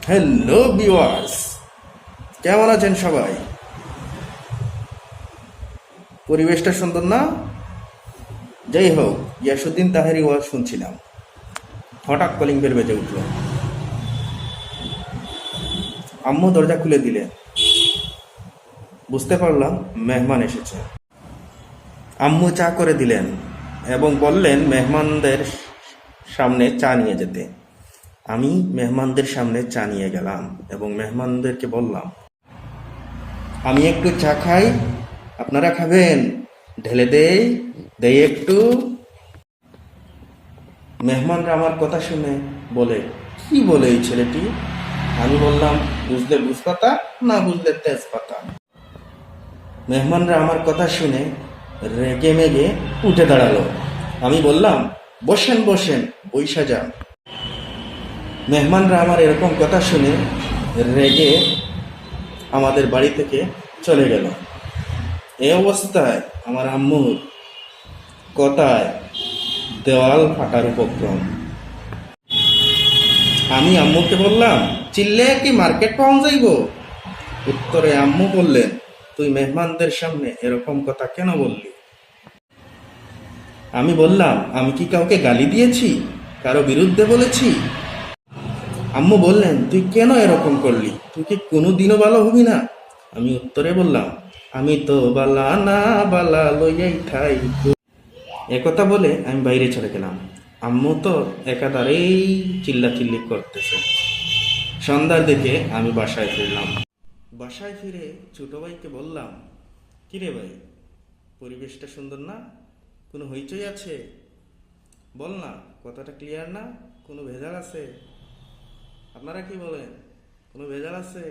Hello viewers, কেমন আছেন সবাই? পরিবেশটা সুন্দর না? যাই হোক, ইয়াসুদ্দিন তাহেরি ওয়াজ শুনছিলাম, হঠাৎ কলিং বেল বেজে উঠল। আম্মু দরজা খুলে দিলেন। বুঝতে পারলাম মেহমান এসেছে। আম্মু চা করে দিলেন এবং বললেন মেহমানদের সামনে চা নিয়ে যেতে। আমি মেহমানদের সামনে চা নিয়ে গেলাম এবং মেহমানদেরকে বললাম, আমি একটু চা খাই, আপনারা খাবেন? ঢেলে দেই, দেই একটু। মেহমানরা আমার কথা শুনে বলে, কি বলে এই ছেলেটি? আমি বললাম, বুঝলে বুঝপাতা, না বুঝলে তেজপাতা। মেহমানরা আমার কথা শুনে রেগে মেগে উঠে দাঁড়ালো। আমি বললাম, বসেন বসেন, বইসা যান। মেহমানরা আমার এরকম কথা শুনে রেগে আমাদের বাড়ি থেকে চলে গেল। এই অবস্থায় আমার আম্মুর কথায় দেওয়াল ফাটার উপক্রম। আমি আম্মুকে বললাম, চিল্লে কি মার্কেট পাওয়া যাইব? উত্তরে আম্মু বললেন, তুই মেহমানদের সামনে এরকম কথা কেন বললি? আমি বললাম, আমি কি কাউকে গালি দিয়েছি, কারো বিরুদ্ধে বলেছি? আম্মু বললেন, তুই কেন এরকম করলি? তুই কি কোনোদিনও ভালো হবি না? আমি উত্তরে বললাম, আমি তো বালা না বালা লইয়াই ঠাই। একথা বলে আমি বাইরে চলে গেলাম। আম্মু তো একাধারেই চিল্লাচিল্লি করতেছে। সন্ধ্যার দিকে আমি বাসায় ফিরলাম। বাসায় ফিরে ছোট ভাইকে বললাম, কিরে ভাই, পরিবেশটা সুন্দর না? কোনো হইচই আছে? বল না, কথাটা ক্লিয়ার না? কোনো ভেজাল আছে? আপনারা কি বলেন, কোনো ভেজাল আছে?